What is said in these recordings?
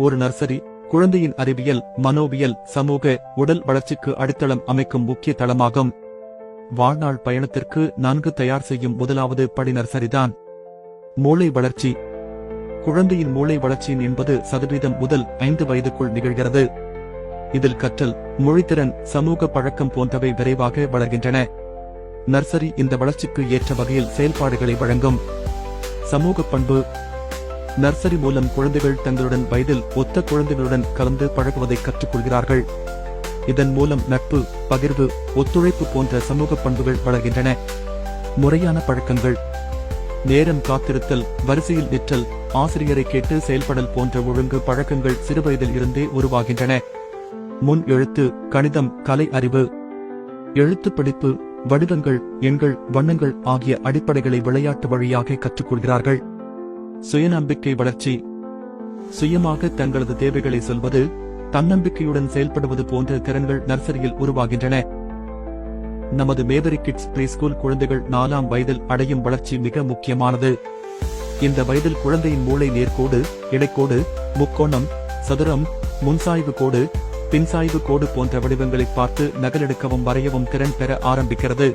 ஒரு நர்சரி குழந்தையின் அறிவியல், மனோவியல், சமூக, உடல் வளர்ச்சிக்கு அடித்தளம் அமைக்கும் முக்கிய தளமாகும். வாழ்நாள் பயணத்திற்கு நன்கு தயார் செய்யும் முதலாவது படி நர்சரிதான். மூளை வளர்ச்சி. குழந்தையின் மூளை வளர்ச்சியின் 80% முதல் 5 வயதுக்குள் நிகழ்கிறது. இதில் கற்றல், மொழித்திறன், சமூக பழக்கம் போன்றவை விரைவாக வளர்கின்றன. நர்சரி இந்த வளர்ச்சிக்கு ஏற்ற வகையில் செயல்பாடுகளை வழங்கும். சமூக பண்பு. நர்சரி மூலம் குழந்தைகள் தங்களுடன் வயதில் ஒத்த குழந்தைகளுடன் கலந்து பழகுவதை கற்றுக்கொள்கிறார்கள். இதன் மூலம் நட்பு, பகிர்வு, ஒத்துழைப்பு போன்ற சமூக பண்புகள் வளர்கின்றன. முறையான பழக்கங்கள். நேரம் காத்திருத்தல், வரிசையில் நிற்றல், ஆசிரியரை கேட்டு செயல்படல் போன்ற ஒழுங்கு பழக்கங்கள் சிறுவயதில் இருந்தே உருவாகின்றன. முன் எழுத்து, கணிதம், கலை அறிவு. எழுத்து படிப்பு, வடிவங்கள், எண்கள், வண்ணங்கள் ஆகிய அடிப்படைகளை விளையாட்டு வழியாக கற்றுக்கொள்கிறார்கள். சுயநம்பிக்கை வளர்ச்சி. சுயமாக தங்களது தேவைகளை சொல்வது, தன்னம்பிக்கையுடன் செயல்படுவது போன்ற திறன்கள் நர்சரியில் உருவாகின்றன. நமது மேவரிக் கிட்ஸ் ப்ரீ ஸ்கூல் குழந்தைகள் 4ஆம் வயதில் அடையும் வளர்ச்சி மிக முக்கியமானது. இந்த வயதில் குழந்தையின் மூளை நேர்கோடு, இடைக்கோடு, முக்கோணம், சதுரம், முன்சாய்வு கோடு, பின்சாய்வு கோடு போன்ற வடிவங்களை பார்த்து நகலெடுக்கவும் வரையவும் திறன் பெற ஆரம்பிக்கிறது.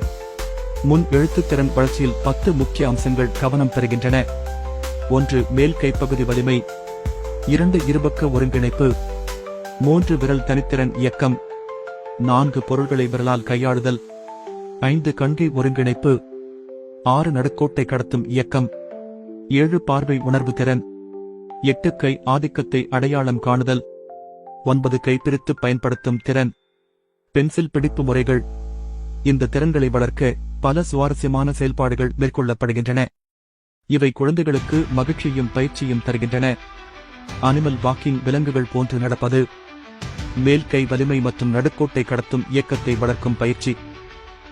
முன் எழுத்து திறன் வளர்ச்சியில் 10 முக்கிய அம்சங்கள் கவனம் பெறுகின்றன. 1. மேல் கைப்பகுதி வலிமை. 2. இருபக்க ஒருங்கிணைப்பு. 3. விரல் தனித்திறன் இயக்கம். 4. பொருள்களை விரலால் கையாளுதல். 5. கண்கை ஒருங்கிணைப்பு. 6. நடுக்கோட்டை கடத்தும் இயக்கம். 7. பார்வை உணர்வு திறன். 8. கை ஆதிக்கத்தை அடையாளம் காணுதல். 9. கைப்பிரித்து பயன்படுத்தும் திறன். பென்சில் பிடிப்பு முறைகள். இந்த திறன்களை வளர்க்க பல சுவாரஸ்யமான செயல்பாடுகள் மேற்கொள்ளப்படுகின்றன. இவை குழந்தைகளுக்கு மகிழ்ச்சியும் பயிற்சியும் தருகின்றன. அனிமல் வாக்கிங், விலங்குகள் போன்று நடப்பது. மேல் கை வலிமை மற்றும் நடுக்கோட்டை கடத்தும் இயக்கத்தை வளர்க்கும் பயிற்சி.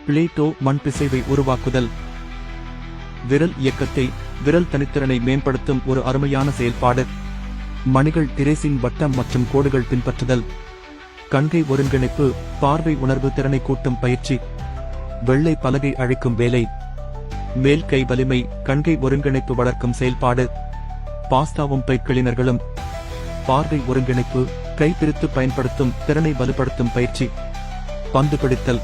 பிளேட்டோ மண் பிசைவை உருவாக்குதல். விரல் இயக்கத்தை, விரல் தனித்திறனை மேம்படுத்தும் ஒரு அருமையான செயல்பாடு. மணிகள், திரேசிங், வட்டம் மற்றும் கோடுகள் பின்பற்றுதல். கண்கை ஒருங்கிணைப்பு, பார்வை உணர்வு திறனை கூட்டும் பயிற்சி. வெள்ளை பலகை அழிக்கும் வேலை. மேல் கை வலிமை, கண்கை ஒருங்கிணைப்பு வளர்க்கும் செயல்பாடு. பாஸ்தாவும் பை கிளீனர்களும். பார்வை ஒருங்கிணைப்பு, கை பிரித்து பயன்படுத்தும் திறனை வலுப்படுத்தும் பயிற்சி. பந்து பிடித்தல்.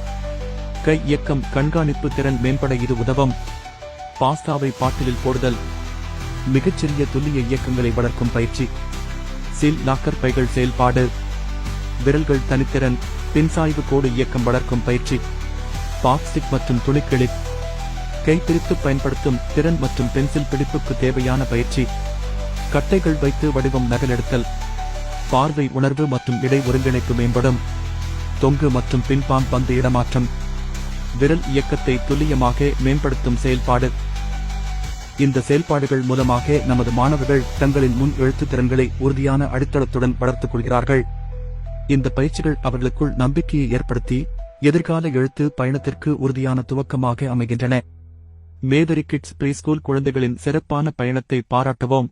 கை இயக்கம், கண்காணிப்பு திறன் மேம்பட இது உதவும். பாஸ்தாவை பாட்டிலில் போடுதல். மிகச்சிறிய துல்லிய இயக்கங்களை வளர்க்கும் பயிற்சி. சீல் லாக்கர் பைகள் செயல்பாடு. விரல்கள் தனித்திறன், பின்சாய்வு கோடு இயக்கம் வளர்க்கும் பயிற்சி. பாப்ஸ்டிக் மற்றும் துணிக்கிளிப். கைப்பிரித்து பயன்படுத்தும் திறன் மற்றும் பென்சில் பிடிப்புக்கு தேவையான பயிற்சி. கட்டைகள் வைத்து வடிவம் நகலெடுத்தல். பார்வை உணர்வு மற்றும் இடை ஒருங்கிணைப்பு மேம்படும். தொங்கு மற்றும் பின்பான் பந்து இடமாற்றம். விரல் இயக்கத்தை துல்லியமாக மேம்படுத்தும் செயல்பாடு. இந்த செயல்பாடுகள் மூலமாக நமது மாணவர்கள் தங்களின் முன் எழுத்து திறன்களை உறுதியான அடித்தளத்துடன் வளர்த்துக் கொள்கிறார்கள். இந்த பயிற்சிகள் அவர்களுக்குள் நம்பிக்கையை ஏற்படுத்தி எதிர்கால எழுத்து பயணத்திற்கு உறுதியான துவக்கமாக அமைகின்றன. மேவரிக் கிட்ஸ் ப்ரீ ஸ்கூல் குழந்தைகளின் சிறப்பான பயணத்தை பாராட்டுவோம்.